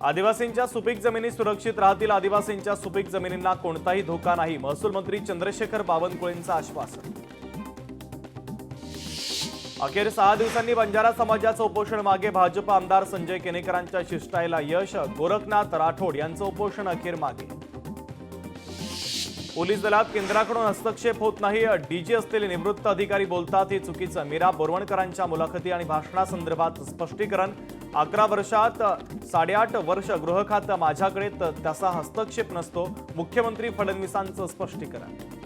आदिवासींच्या सुपीक जमिनी सुरक्षित राहतील, आदिवासींच्या सुपीक जमिनींना कोणताही धोका नाही, महसूल मंत्री चंद्रशेखर बावनकुळेंचं आश्वासन। अखेर 6 दिवसांनी बंजारा समाजाचं उपोषण मागे, भाजप आमदार संजय केनेकरांच्या शिष्टाईला यश, गोरखनाथ राठोड यांचं उपोषण अखेर मागे। पोलीस दलात केंद्राकडून हस्तक्षेप होत नाही, डीजी असलेले निवृत्त अधिकारी बोलतात हे चुकीचं, मीरा बोरवणकरांच्या मुलाखती आणि भाषणासंदर्भात स्पष्टीकरण। 11 वर्षात 8.5 वर्ष गृह खातं माझ्याकडे, त्याचा हस्तक्षेप नसतो, मुख्यमंत्री फडणवीसांचं स्पष्टीकरण।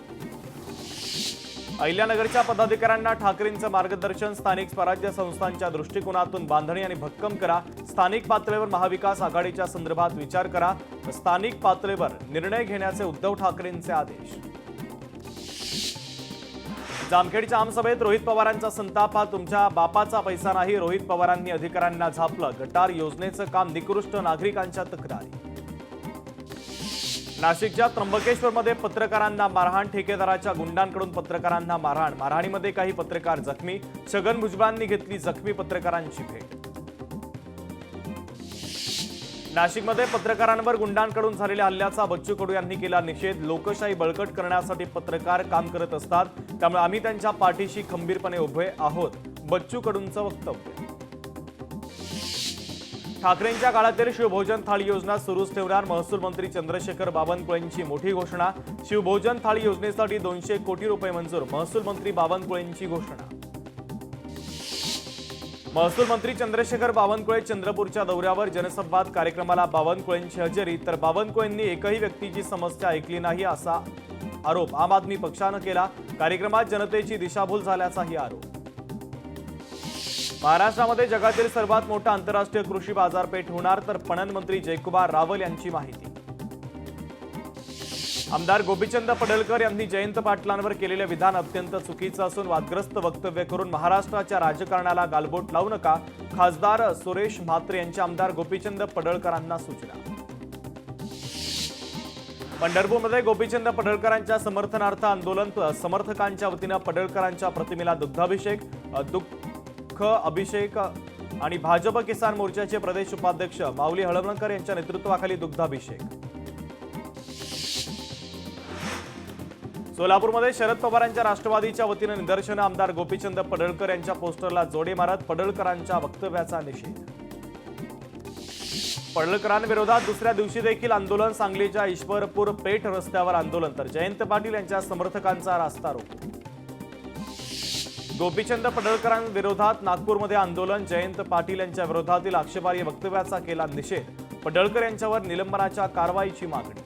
अहिल्यानगरच्या पदाधिकाऱ्यांना ठाकरेंचं मार्गदर्शन, स्थानिक स्वराज्य संस्थांच्या दृष्टिकोनातून बांधणी आणि भक्कम करा, स्थानिक पातळीवर महाविकास आघाडीच्या संदर्भात विचार करा, स्थानिक पातळीवर निर्णय घेण्याचे उद्धव ठाकरेंचे आदेश। जामखेडच्या आमसभेत रोहित पवारांचा संताप, हा तुमच्या बापाचा पैसा नाही, रोहित पवारांनी अधिकाऱ्यांना झापलं, गटार योजनेचं काम निकृष्ट, नागरिकांच्या तक्रारी। नाशिकच्या त्र्यंबकेश्वरमध्ये पत्रकारांना मारहाण, ठेकेदाराच्या गुंडांकडून पत्रकारांना मारहाण, मारहाणीमध्ये काही पत्रकार जखमी, छगन भुजबळांनी घेतली जखमी पत्रकारांची भेट। नाशिकमध्ये पत्रकारांवर गुंडांकडून झालेल्या हल्ल्याचा बच्चू कडू यांनी केला निषेध, लोकशाही बळकट करण्यासाठी पत्रकार काम करत असतात, त्यामुळे आम्ही त्यांच्या पाठीशी खंबीरपणे उभे आहोत, बच्चू कडूंचं वक्तव्य। ठाकरेंच्या काळातील शिवभोजन थाळी योजना सुरूच ठेवणार, महसूल मंत्री चंद्रशेखर बावनकुळेंची मोठी घोषणा, शिवभोजन थाळी योजनेसाठी 200 कोटी रुपये मंजूर, महसूल मंत्री बावनकुळेंची घोषणा। महसूल मंत्री चंद्रशेखर बावनकुळे चंद्रपूरच्या दौऱ्यावर, जनसंवाद कार्यक्रमाला बावनकुळेंची हजेरी, तर बावनकुळेंनी एकही व्यक्तीची समस्या ऐकली नाही असा आरोप आम आदमी पक्षानं केला, कार्यक्रमात जनतेची दिशाभूल झाल्याचाही आरोप। महाराष्ट्रामध्ये जगातील सर्वात मोठा आंतरराष्ट्रीय कृषी बाजारपेठ होणार, तर पणन मंत्री जयकुमार रावल यांची माहिती। आमदार गोपीचंद पडळकर यांनी जयंत पाटलांवर केलेले विधान अत्यंत चुकीचं असून वादग्रस्त वक्तव्य करून महाराष्ट्राच्या राजकारणाला गालबोट लावू नका, खासदार सुरेश म्हात्रे यांच्या आमदार गोपीचंद पडळकरांना सूचना। पंढरपूरमध्ये गोपीचंद पडळकरांच्या समर्थनार्थ आंदोलन, समर्थकांच्या वतीनं पडळकरांच्या प्रतिमेला दुग्धाभिषेक, अभिषेक आणि भाजप किसान मोर्चाचे प्रदेश उपाध्यक्ष माऊली हळवणकर यांच्या नेतृत्वाखाली दुग्धाभिषेक। सोलापूरमध्ये शरद पवारांच्या राष्ट्रवादीच्या वतीनं निदर्शनं, आमदार गोपीचंद पडळकर यांच्या पोस्टरला जोडे मारत पडळकरांच्या वक्तव्याचा निषेध। पडळकरांविरोधात दुसऱ्या दिवशी देखील आंदोलन, सांगलीच्या ईश्वरपूर पेठ रस्त्यावर आंदोलन, तर जयंत पाटील यांच्या समर्थकांचा रास्ता रोको। गोपीचंद पडळकरांविरोधात नागपूरमध्ये आंदोलन, जयंत पाटील यांच्या विरोधातील आक्षेपार्ह वक्तव्याचा केला निषेध, पडळकर यांच्यावर निलंबनाच्या कारवाईची मागणी।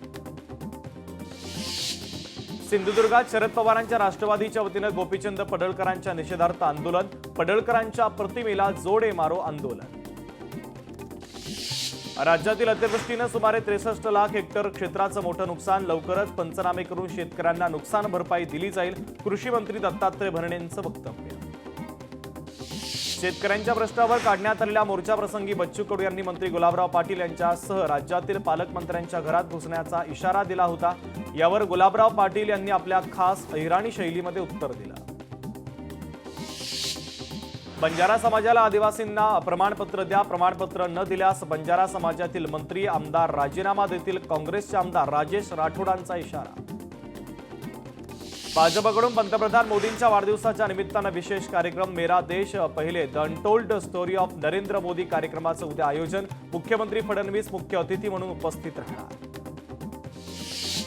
सिंधुदुर्गात शरद पवारांच्या राष्ट्रवादीच्या वतीनं गोपीचंद पडळकरांच्या निषेधार्थ आंदोलन, पडळकरांच्या प्रतिमेला जोडे मारो आंदोलन। राज्यातील अतिवृष्टीनं सुमारे 63 लाख हेक्टर क्षेत्राचं मोठं नुकसान, लवकरच पंचनामे करून शेतकऱ्यांना नुकसान भरपाई दिली जाईल, कृषी मंत्री दत्तात्रय भरणेंचं वक्तव्य। शेतकऱ्यांच्या प्रश्नावर काढण्यात आलेल्या मोर्चाप्रसंगी बच्चू कडू यांनी मंत्री गुलाबराव पाटील यांच्यासह राज्यातील पालकमंत्र्यांच्या घरात घुसण्याचा इशारा दिला होता, यावर गुलाबराव पाटील यांनी आपल्या खास अहिराणी शैलीमध्ये उत्तर दिलं। बंजारा समाजाला आदिवासींना प्रमाणपत्र द्या, प्रमाणपत्र न दिल्यास बंजारा समाजातील मंत्री आमदार राजीनामा देतील, काँग्रेसचे आमदार राजेश राठोडांचा इशारा। भाजपकडून पंतप्रधान मोदींच्या वाढदिवसाच्या निमित्तानं विशेष कार्यक्रम, मेरा देश पहिले the untold story of Narendra Modi कार्यक्रमाचं उद्या आयोजन, मुख्यमंत्री फडणवीस मुख्य अतिथी म्हणून उपस्थित राहणार।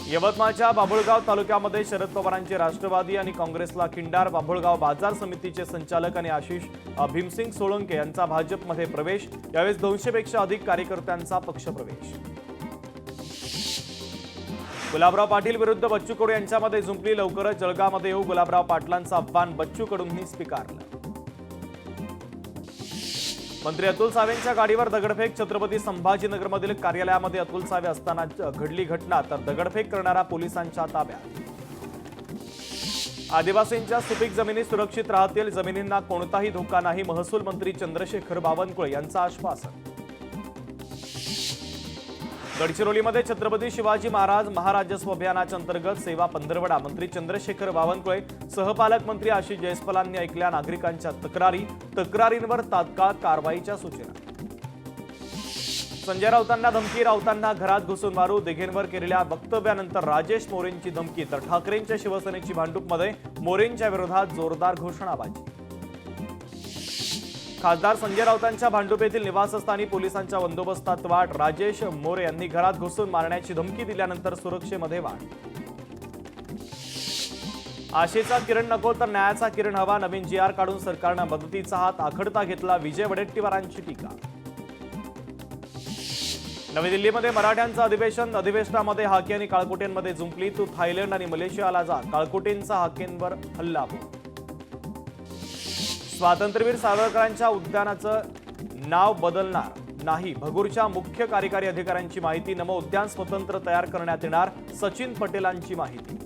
यवतमाळच्या बाभुळगाव तालुक्यामध्ये शरद पवारांचे राष्ट्रवादी आणि काँग्रेसला खिंडार, बाभुळगाव बाजार समितीचे संचालक आणि आशिष भीमसिंग सोळंके यांचा भाजपमध्ये प्रवेश, यावेळी 200 पेक्षा अधिक कार्यकर्त्यांचा पक्षप्रवेश। गुलाबराव पाटील विरुद्ध बच्चू कडू यांच्यामध्ये झुंपली, लवकरच जळगावमध्ये येऊ, गुलाबराव पाटलांचं आव्हान बच्चू कडूंनी स्वीकारलं। मंत्री अतुल सावेंच्या गाडीवर दगडफेक, छत्रपती संभाजीनगरमधील कार्यालयामध्ये अतुल सावे असताना घडली घटना, तर दगडफेक करणारा पोलिसांच्या ताब्यात। आदिवासींच्या सुपीक जमिनी सुरक्षित राहतील, जमिनींना कोणताही धोका नाही, महसूल मंत्री चंद्रशेखर बावनकुळे यांचं आश्वासन। गडचिरोलीमध्ये छत्रपती शिवाजी महाराज महाराजस्व अभियानाच्या अंतर्गत सेवा पंधरवडा, मंत्री चंद्रशेखर बावनकुळे सहपालकमंत्री आशिष जयस्वालांनी ऐकल्या नागरिकांच्या तक्रारींवर तात्काळ कारवाईच्या सूचना। संजय राऊतांना धमकी, राऊतांना घरात घुसून मारू, दिघेंवर केलेल्या वक्तव्यानंतर राजेश मोरेंची धमकी, तर ठाकरेंच्या शिवसेनेची भांडूपमध्ये मोरेंच्या विरोधात जोरदार घोषणाबाजी. खासदार संजय राऊतांच्या भांडुपेतील निवासस्थानी पोलिसांच्या बंदोबस्तात वाढ, राजेश मोरे यांनी घरात घुसून मारण्याची धमकी दिल्यानंतर सुरक्षेमध्ये वाढ. आशेचा किरण नको तर न्यायाचा किरण हवा, नवीन GR काढून सरकारनं मदतीचा हात आखडता घेतला, विजय वडेट्टीवारांची टीका. नवी दिल्लीमध्ये मराठ्यांचं अधिवेशनामध्ये हाके आणि काळकोटेंमध्ये जुंपली, तू थायलंड आणि मलेशियाला जा, काळकोटेंचा हाकेंवर हल्लाबोल. स्वातंत्र्यवीर सावरकरांच्या उद्यानाचं नाव बदलणार नाही, भगूरच्या मुख्य कार्यकारी अधिकाऱ्यांची माहिती. नमो उद्यान स्वतंत्र तयार करण्यात येणार, सचिन पटेलांची माहिती.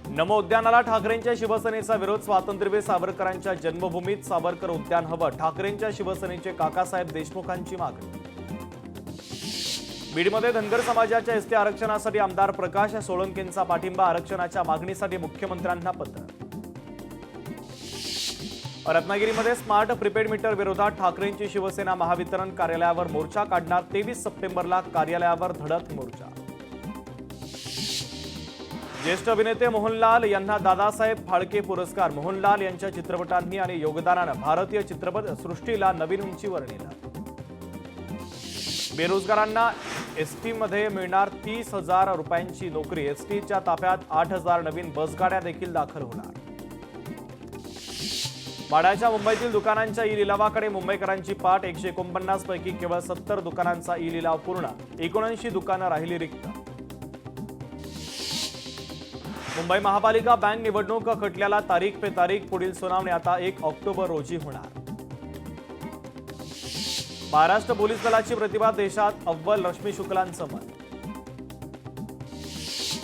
नमो उद्यानाला ठाकरेंच्या शिवसेनेचा विरोध, स्वातंत्र्यवीर सावरकरांच्या जन्मभूमीत सावरकर उद्यान हवं, ठाकरेंच्या शिवसेनेचे काकासाहेब देशमुखांची मागणी. बीडमध्ये धनगर समाजाच्या एसटी आरक्षणासाठी आमदार प्रकाश सोळंकेंचा पाठिंबा, आरक्षणाच्या मागणीसाठी मुख्यमंत्र्यांना पत्र. रत्नागिरीमध्ये स्मार्ट प्रीपेड मीटर विरोधात ठाकरेंची शिवसेना महावितरण कार्यालयावर मोर्चा काढणार, 23 सप्टेंबरला कार्यालयावर धडक मोर्चा. ज्येष्ठ अभिनेते मोहनलाल यांना दादासाहेब फाळके पुरस्कार, मोहनलाल यांच्या चित्रपटांनी आणि योगदानानं भारतीय चित्रपट सृष्टीला नवीन उंचीवर नेलं. बेरोजगारांना एसटीमध्ये मिळणार 30,000 रुपयांची नोकरी, एसटीच्या ताफ्यात 8,000 नवीन बसगाड्या देखील दाखल होणार. भाड्याच्या मुंबईतील दुकानांच्या ई लिलावाकडे मुंबईकरांची पाठ, 149 पैकी केवळ 70 दुकानांचा ई लिलाव पूर्ण, 79 दुकानं राहिली रिक्त. मुंबई महापालिका बँक निवडणूक खटल्याला तारीख पे तारीख, पुढील सुनावणी आता 1 ऑक्टोबर रोजी होणार. महाराष्ट्र पोलीस दलाची प्रतिभा देशात अव्वल, रश्मी शुक्लांचं मत.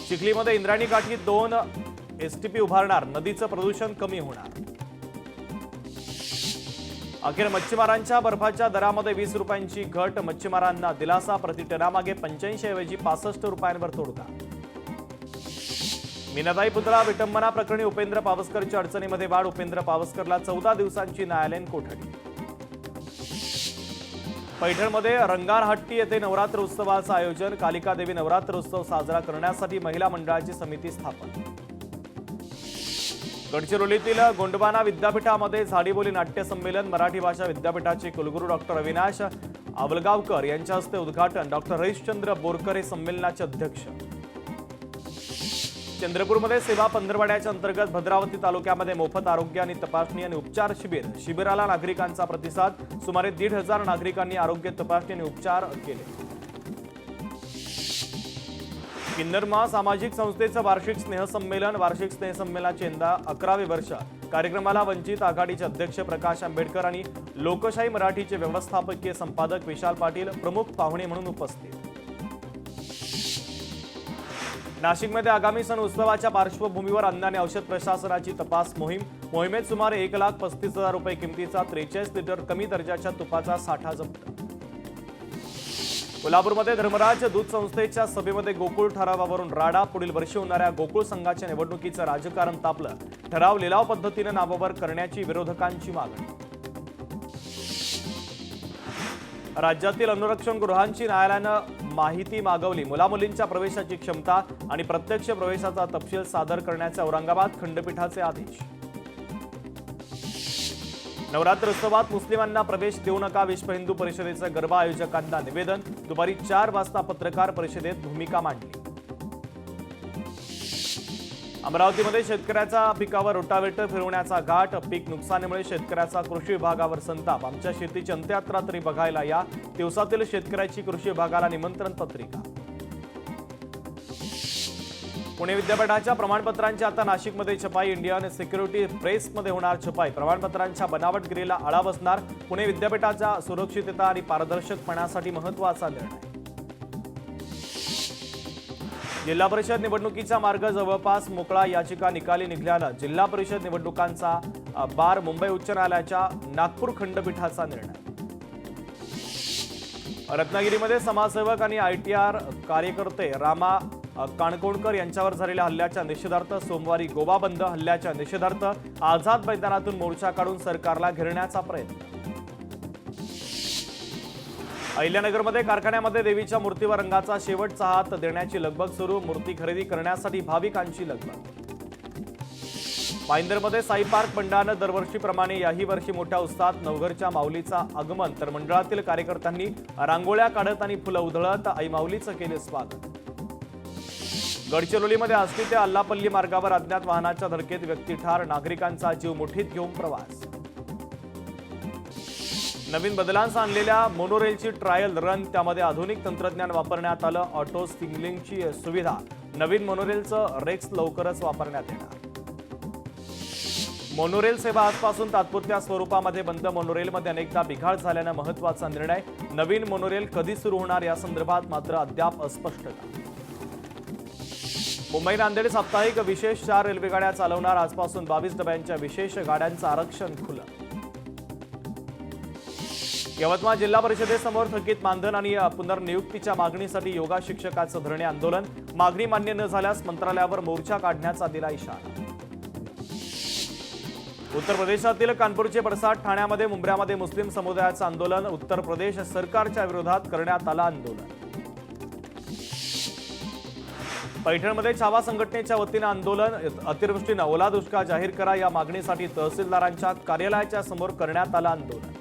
चिखलीमध्ये इंद्रायणी काठी 2 STP उभारणार, नदीचं प्रदूषण कमी होणार. अखेर मच्छीमारांच्या बर्फाच्या दरामध्ये 20 रुपयांची घट, मच्छीमारांना दिलासा, प्रतिटनामागे 85 ऐवजी 65 रुपयांवर तोडगा. मीनाताई पुतळा विटंबना प्रकरणी उपेंद्र पावसकरच्या अडचणीमध्ये वाढ, उपेंद्र पावसकरला 14 दिवसांची न्यायालयीन कोठडी. पैठणमध्ये रंगारहट्टी येथे नवरात्र उत्सवाचं आयोजन, कालिका देवी नवरात्र उत्सव साजरा करण्यासाठी महिला मंडळाची समिती स्थापन. गडचिरोलीतील गोंडवाना विद्यापीठामध्ये झाडीबोली नाट्य संमेलन, मराठी भाषा विद्यापीठाचे कुलगुरू डॉक्टर अविनाश आवलगावकर यांच्या हस्ते उद्घाटन, डॉक्टर हरिश्चंद्र बोरकर हे संमेलनाचे अध्यक्ष. चंद्रपूरमध्ये सेवा पंधरवाड्याच्या अंतर्गत भद्रावती तालुक्यामध्ये मोफत आरोग्य आणि तपासणी आणि उपचार शिबिर, शिबिराला नागरिकांचा प्रतिसाद, सुमारे 1,500 नागरिकांनी आरोग्य तपासणी आणि उपचार केले. किन्नरमा सामाजिक संस्थेचं वार्षिक स्नेहसंमेलन, वार्षिक स्नेहसंमेलनाचे यंदा 11वे वर्ष, कार्यक्रमाला वंचित आघाडीचे अध्यक्ष प्रकाश आंबेडकर आणि लोकशाही मराठीचे व्यवस्थापकीय संपादक विशाल पाटील प्रमुख पाहुणे म्हणून उपस्थित. नाशिकमध्ये आगामी सण उत्सवाच्या पार्श्वभूमीवर अन्न आणि औषध प्रशासनाची तपास मोहीम, मोहिमेत सुमारे 1,35,000 रुपये किमतीचा 43 लिटर कमी दर्जाच्या तुपाचा साठा जप्त. कोल्हापूरमध्ये धर्मराज दूध संस्थेच्या सभेमध्ये गोकुळ ठरावावरून राडा, पुढील वर्षी होणाऱ्या गोकुळ संघाच्या निवडणुकीचं राजकारण तापलं, ठराव लिलाव पद्धतीने नावावर करण्याची विरोधकांची मागणी. राज्यातील अनुरक्षण गृहांची न्यायालयानं माहिती मागवली, मुलामुलींच्या प्रवेशाची क्षमता आणि प्रत्यक्ष प्रवेशाचा तपशील सादर करण्याचे औरंगाबाद खंडपीठाचे आदेश. नवरात्र उत्सवात मुस्लिमांना प्रवेश देऊ नका, विश्व हिंदू परिषदेचं गरबा आयोजकांना निवेदन, दुपारी 4 वाजता पत्रकार परिषदेत भूमिका मांडली. अमरावतीमध्ये शेतकऱ्याचा पिकावर रोटावेटर फिरवण्याचा घाट, पीक नुकसानीमुळे शेतकऱ्याचा कृषी विभागावर संताप, आमच्या शेतीची अंत्ययात्रा तरी बघायला या, दिवसातील शेतकऱ्याची कृषी विभागाला निमंत्रण पत्रिका. पुणे विद्यापीठाच्या प्रमाणपत्रांची आता नाशिकमध्ये छपाई, इंडियन सिक्युरिटी प्रेसमध्ये होणार छपाई, प्रमाणपत्रांच्या बनावटगिरीला आळा बसणार, पुणे विद्यापीठाच्या सुरक्षितता आणि पारदर्शकपणासाठी महत्त्वाचा निर्णय. जिल्हा परिषद निवडणुकीचा मार्ग जवळपास मोकळा, याचिका निकाली निघाल्यानं जिल्हा परिषद निवडणुकांचा बार, मुंबई उच्च न्यायालयाच्या नागपूर खंडपीठाचा निर्णय. रत्नागिरीमध्ये समाजसेवक आणि ITR कार्यकर्ते रामा काणकोणकर यांच्यावर झालेल्या हल्ल्याच्या निषेधार्थ सोमवारी गोवा बंद, हल्ल्याच्या निषेधार्थ आझाद मैदानातून मोर्चा काढून सरकारला घेरण्याचा प्रयत्न. अहिल्यानगरमध्ये कारखान्यामध्ये देवीच्या मूर्तीवर रंगाचा शेवटचा हात देण्याची लगबग सुरू. मूर्ती खरेदी करण्यासाठी भाविकांची लगबग. पायंदरमध्ये साई पार्क मंडळानं दरवर्षीप्रमाणे याही वर्षी मोठ्या उत्साहात नवघरच्या माऊलीचा आगमन, तर मंडळातील कार्यकर्त्यांनी रांगोळ्या काढत आणि फुलं उधळत आई माऊलीचं केले स्वागत. गडचिरोलीमध्ये आष्टी ते अल्लापल्ली मार्गावर अज्ञात वाहनाच्या धडकेत व्यक्ती ठार, नागरिकांचा जीव मुठीत घेऊन प्रवास. नवीन बदलांसह आणलेल्या मोनोरेलची ट्रायल रन, त्यामध्ये आधुनिक तंत्रज्ञान वापरण्यात आलं. ऑटो सिग्नलिंगची सुविधा. नवीन मोनोरेलचं रेक्स लवकरच वापरण्यात येणार. मोनोरेल सेवा आजपासून तात्पुरत्या स्वरूपामध्ये बंद. मोनोरेलमध्ये अनेकदा बिघाड झाल्यानं महत्त्वाचा निर्णय. नवीन मोनोरेल कधी सुरू होणार या संदर्भात मात्र अद्याप अस्पष्टता. मुंबई नांदेड साप्ताहिक विशेष 4 रेल्वेगाड्या चालवणार. आजपासून 22 डब्यांच्या विशेष गाड्यांचं आरक्षण खुलं. यवतमाळ जिल्हा परिषदेसमोर थकीत मानधन आणि पुनर्नियुक्तीच्या मागणीसाठी योगा शिक्षकाचं धरणे आंदोलन. मागणी मान्य न झाल्यास मंत्रालयावर मोर्चा काढण्याचा दिला इशारा. उत्तर प्रदेशातील कानपूरचे पडसाद. ठाण्यामध्ये मुंब्र्यामध्ये मुस्लिम समुदायाचं आंदोलन. उत्तर प्रदेश सरकारच्या विरोधात करण्यात आलं आंदोलन. पैठणमध्ये छावा संघटनेच्या वतीनं आंदोलन. अतिवृष्टीनं ओला दुष्काळ जाहीर करा या मागणीसाठी तहसीलदारांच्या कार्यालयाच्या समोर करण्यात आलं आंदोलन.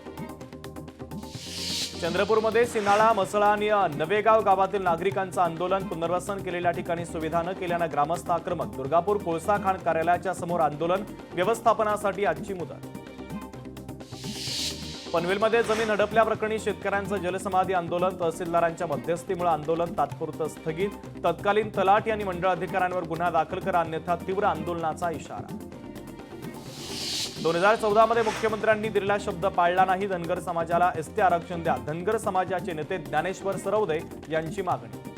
चंद्रपूरमध्ये सिन्हाळा, मसळा आणि नवेगाव गावातील नागरिकांचं आंदोलन. पुनर्वसन केलेल्या ठिकाणी सुविधा न केल्यानं ग्रामस्थ आक्रमक. दुर्गापूर कोळसा खाण कार्यालयाच्या समोर आंदोलन. व्यवस्थापनासाठी आजची मुदत. पनवेलमध्ये जमीन हडपल्याप्रकरणी शेतकऱ्यांचं जलसमाधी आंदोलन. तहसीलदारांच्या मध्यस्थीमुळे आंदोलन तात्पुरतं स्थगित. तत्कालीन तलाठी आणि मंडळ अधिकाऱ्यांवर गुन्हा दाखल करा, अन्यथा तीव्र आंदोलनाचा इशारा. 2014 मध्ये मुख्यमंत्र्यांनी दिलेला शब्द पाळला नाही. धनगर समाजाला एसटी आरक्षण द्या. धनगर समाजाचे नेते ज्ञानेश्वर सरवदे यांची मागणी.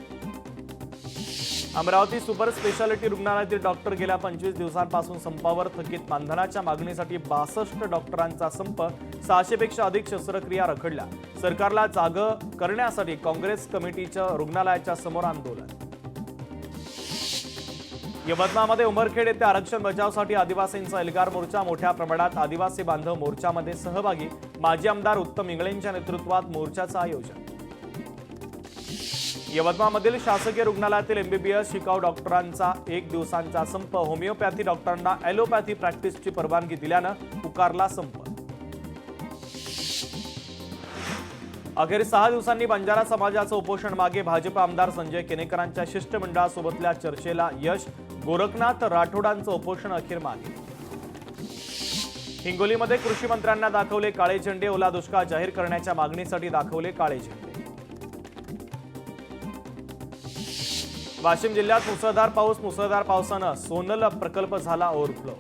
अमरावती सुपर स्पेशालिटी रुग्णालयातील डॉक्टर गेल्या 25 दिवसांपासून संपावर. थकीत मानधनाच्या मागणीसाठी 62 डॉक्टरांचा संप. 600 पेक्षा अधिक शस्त्रक्रिया रखडल्या. सरकारला जागं करण्यासाठी काँग्रेस कमिटीचं रुग्णालयाच्या समोर आंदोलन. यवतमाळमध्ये उमरखेड येथे आरक्षण बचावासाठी आदिवासींचा एल्गार मोर्चा. मोठ्या प्रमाणात आदिवासी बांधव मोर्चामध्ये सहभागी. माजी आमदार उत्तम इंगळेंच्या नेतृत्वात मोर्चाचं आयोजन. यवतमाळमधील शासकीय रुग्णालयातील एमबीबीएस शिकाऊ डॉक्टरांचा 1 दिवसांचा संप. होमिओपॅथी डॉक्टरांना ॲलोपॅथी प्रॅक्टिसची परवानगी दिल्यानं पुकारला संप. अखेर 6 दिवसांनी बंजारा समाजाचं उपोषण मागे. भाजप आमदार संजय केनेकरांच्या शिष्टमंडळासोबतल्या चर्चेला यश. गोरखनाथ राठोडांचं उपोषण अखेर मागे. हिंगोलीमध्ये कृषी मंत्र्यांना दाखवले काळे झेंडे. ओला दुष्काळ जाहीर करण्याच्या मागणीसाठी दाखवले काळे झेंडे. वाशिम जिल्ह्यात मुसळधार पाऊस. मुसळधार पावसानं सोनल प्रकल्प झाला ओव्हरफ्लो.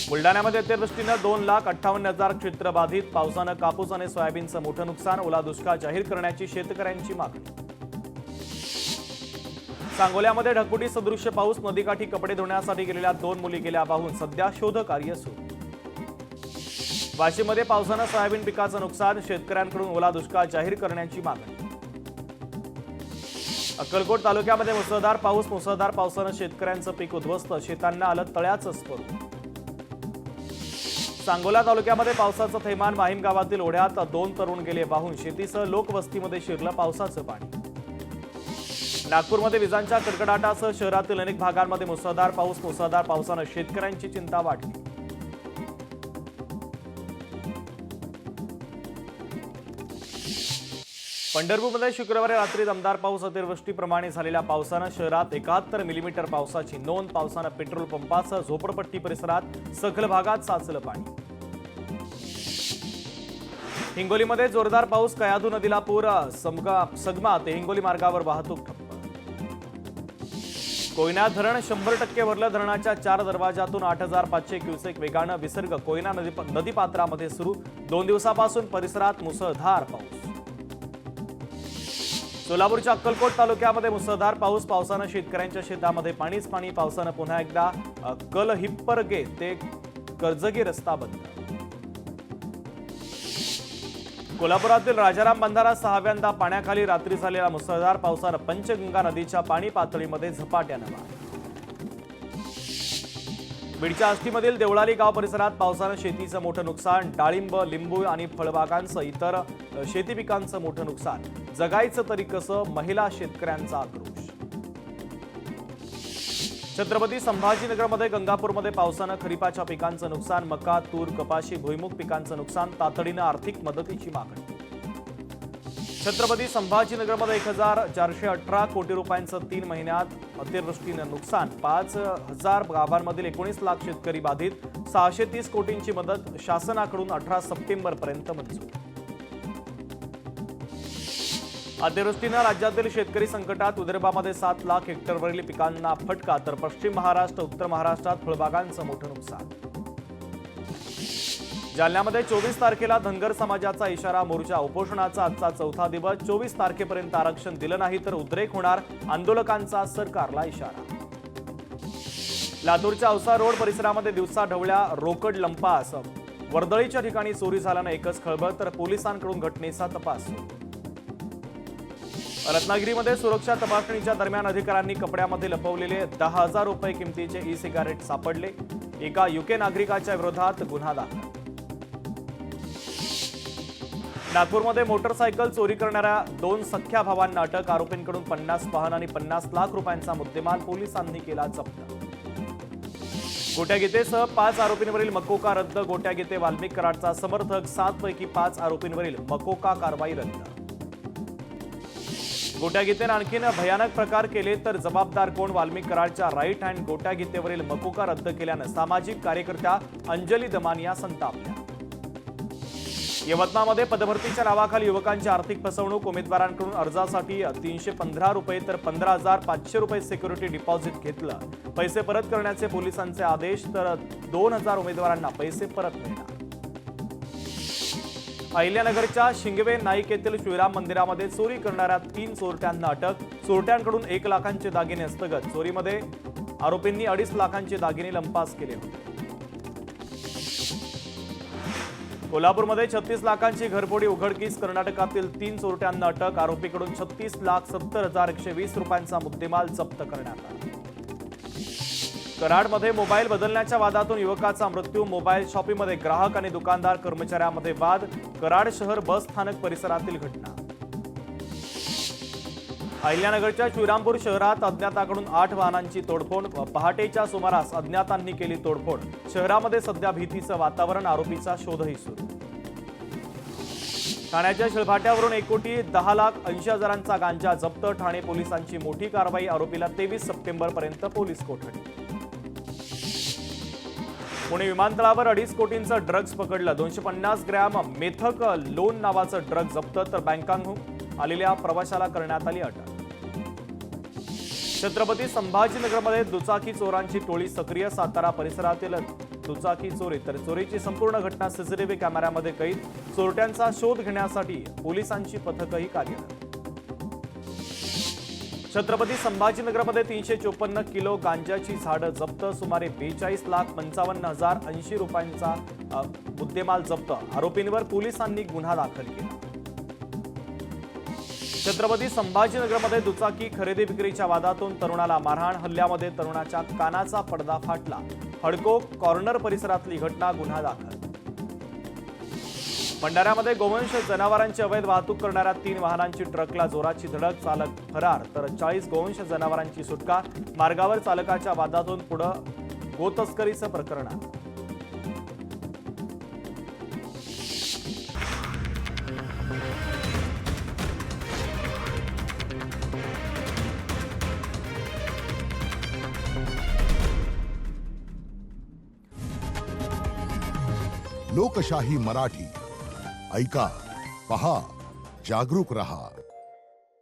बुलडाण्यामध्ये अतिवृष्टीनं 2,58,000 क्षेत्र बाधित. पावसानं कापूस आणि सोयाबीनचं मोठं नुकसान. ओला दुष्काळ जाहीर करण्याची शेतकऱ्यांची मागणी. सांगोल्यामध्ये ढगफुटी सदृश्य पाऊस. नदीकाठी कपडे धुण्यासाठी गेलेल्या 2 मुली गेल्या वाहून. सध्या शोध कार्य सुरू. वाशिममध्ये पावसानं सोयाबीन पिकाचं नुकसान. शेतकऱ्यांकडून ओला दुष्काळ जाहीर करण्याची मागणी. अक्कलकोट तालुक्यामध्ये मुसळधार पाऊस. मुसळधार पावसानं शेतकऱ्यांचं पीक उद्ध्वस्त. शेतांना आलं तळ्याचं स्वरूप. सांगोला तालुक्यामध्ये पावसाचं थैमान. माहीम गावातील ओढ्यात 2 तरुण गेले वाहून. शेतीसह लोकवस्तीमध्ये शिरलं पावसाचं पाणी. नागपूरमध्ये विजांच्या कडकडाटासह शहरातील अनेक भागांमध्ये मुसळधार पाऊस. मुसळधार पावसानं शेतकऱ्यांची चिंता वाढली. पंढरपूरमध्ये शुक्रवारी रात्री दमदार पाऊस. अतिवृष्टीप्रमाणे झालेल्या पावसानं शहरात 71 मिलीमीटर पावसाची नोंद. पावसानं पेट्रोल पंपासह झोपडपट्टी परिसरात सखल भागात साचलं पाणी. हिंगोलीमध्ये जोरदार पाऊस. कयाधू नदीला पूर. सगमा ते हिंगोली मार्गावर वाहतूक ठप्प. कोयना धरण 100% भरलं. धरणाच्या 4 दरवाजातून 8,500 क्युसेक वेगानं विसर्ग. कोयना नदीपात्रामध्ये सुरू. 2 दिवसापासून परिसरात मुसळधार पाऊस. सोलापूरच्या अक्कलकोट तालुक्यामध्ये मुसळधार पाऊस. पावसानं शेतकऱ्यांच्या शेतामध्ये पाणीच पाणी. पावसानं पुन्हा एकदा कलहिप्परगे ते कर्जगी रस्ता बंद. कोल्हापुरातील राजाराम बंधारा 6व्यांदा पाण्याखाली. रात्री झालेल्या मुसळधार पावसानं पंचगंगा नदीच्या पाणी पातळीमध्ये झपाट्यानं वाढ. बीडच्या आष्टीमधील देवळाली गाव परिसरात पावसानं शेतीचं मोठं नुकसान, डाळिंब, लिंबू आणि फळबागांसह इतर शेती पिकांचं मोठं नुकसान. जगायचं तरी कसं, महिला शेतकऱ्यांचा आक्रोश. छत्रपती संभाजीनगरमध्ये गंगापूरमध्ये पावसानं खरीपाच्या पिकांचं नुकसान, मका, तूर, कपाशी, भुईमुग पिकांचं नुकसान, तातडीनं आर्थिक मदतीची मागणी. छत्रपती संभाजीनगरमध्ये 1418 कोटी रुपयांचं 3 महिन्यात अतिवृष्टीनं नुकसान, 5000 गावांमधील 19 लाख शेतकरी बाधित, 630 कोटींची मदत शासनाकडून 18 सप्टेंबरपर्यंत मंजूर. अतिवृष्टीनं राज्यातील शेतकरी संकटात, विदर्भामध्ये 7 लाख हेक्टरवरील पिकांना फटका, तर पश्चिम महाराष्ट्र, उत्तर महाराष्ट्रात फळबागांचं मोठं नुकसान. जालन्यामध्ये 24 तारखेला धनगर समाजाचा इशारा, मोर्चा, उपोषणाचा आजचा 4था दिवस. 24 तारखेपर्यंत आरक्षण दिलं नाही तर उद्रेक होणार, आंदोलकांचा सरकारला इशारा. लातूरच्या औसा रोड परिसरामध्ये दिवसा ढवळ्या रोकड लंपास, वर्दळीच्या ठिकाणी चोरी झाल्यानं एकच खळबळ, तर पोलिसांकडून घटनेचा तपास. रत्नागिरीमध्ये सुरक्षा तपासणीच्या दरम्यान अधिकाऱ्यांनी कपड्यामध्ये लपवलेले 10,000 रुपये किमतीचे ई सिगारेट सापडले. एका युके नागरिकाच्या विरोधात गुन्हा दाखल. नागपूरमध्ये मोटरसायकल चोरी करणाऱ्या 2 सख्ख्या भावांना अटक, आरोपींकडून 50 वाहन आणि 50 लाख रुपयांचा मुद्देमाल पोलिसांनी केला जप्त. गोट्या गीतेसह 5 आरोपींवरील मकोका रद्द, गोट्या गीते वाल्मिक कराडचा समर्थक, 7 पैकी 5 आरोपींवरील मकोका कारवाई रद्द. गोट्या गीतेनं आणखीन भयानक प्रकार केले तर जबाबदार कोण, वाल्मिक कराडच्या राईट हँड गोट्या गीतेवरील मकोका रद्द केल्यानं सामाजिक कार्यकर्त्या अंजली दमानिया संतापल्या. यवतमाळमध्ये पदभरतीच्या नावाखाली युवकांची आर्थिक फसवणूक, उमेदवारांकडून अर्जासाठी 315 रुपये तर 15,500 रुपये सिक्युरिटी डिपॉझिट घेतलं. पैसे परत करण्याचे पोलिसांचे आदेश, तर 2,000 उमेदवारांना पैसे परत मिळणार. अहिल्यानगरच्या शिंगवे नाईक येथील श्रीराम मंदिरामध्ये चोरी करणाऱ्या 3 चोरट्यांना अटक, चोरट्यांकडून 1 लाखांचे दागिने हस्तगत. चोरीमध्ये आरोपींनी 2.5 लाखांचे दागिने लंपास केले होते. कोल्हापूरमध्ये 36 लाखांची घरफोडी उघडकीस, कर्नाटकातील 3 चोरट्यांना अटक, आरोपीकडून 36,70,120 रुपयांचा मुद्देमाल जप्त करण्यात आला. कराडमध्ये मोबाईल बदलण्याच्या वादातून युवकाचा मृत्यू, मोबाईल शॉपीमध्ये ग्राहक आणि दुकानदार कर्मचाऱ्यांमध्ये वाद, कराड शहर बस स्थानक परिसरातील घटना. अहिल्यानगरच्या श्रीरामपूर शहरात अज्ञाताकडून 8 वाहनांची तोडफोड, पहाटेच्या सुमारास अज्ञातांनी केली तोडफोड. शहरामध्ये सध्या भीतीचं वातावरण, आरोपीचा शोधही सुरू. ठाण्याच्या शिळभाट्यावरून 1,10,80,000चा गांजा जप्त, ठाणे पोलिसांची मोठी कारवाई, आरोपीला 23 सप्टेंबरपर्यंत पोलीस कोठडी. पुणे विमानतळावर 2.5 कोटींचं ड्रग्ज पकडलं, 250 ग्रॅम मेथक लोन नावाचं ड्रग जप्त, तर बँकांहून आलेल्या प्रवाशाला करण्यात आली अटक. छत्रपती संभाजीनगरमध्ये दुचाकी चोरांची टोळी सक्रिय, सातारा परिसरातील दुचाकी चोरी, तर चोरीची संपूर्ण घटना सीसीटीव्ही कॅमेऱ्यामध्ये कैद. चोरट्यांचा शोध घेण्यासाठी पोलिसांची पथकही कार्यरत. छत्रपती संभाजीनगरमध्ये 354 किलो गांजाची झाडं जप्त, सुमारे 42,55,080 रुपयांचा मुद्देमाल जप्त, आरोपींवर पोलिसांनी गुन्हा दाखल केला. छत्रपती संभाजीनगरमध्ये दुचाकी खरेदी विक्रीच्या वादातून तरुणाला मारहाण, हल्ल्यामध्ये तरुणाच्या कानाचा पडदा फाटला, हडको कॉर्नर परिसरातली घटना, गुन्हा दाखल. भंडाऱ्यामध्ये गोवंश जनावरांची अवैध वाहतूक करणाऱ्या 3 वाहनांची ट्रकला जोराची धडक, चालक फरार, तर 40 गोवंश जनावरांची सुटका. मार्गावर चालकाच्या वादातून पुढं गोतस्करीचं प्रकरण. लोकशाही मराठी ऐका, पहा, जागरूक रहा.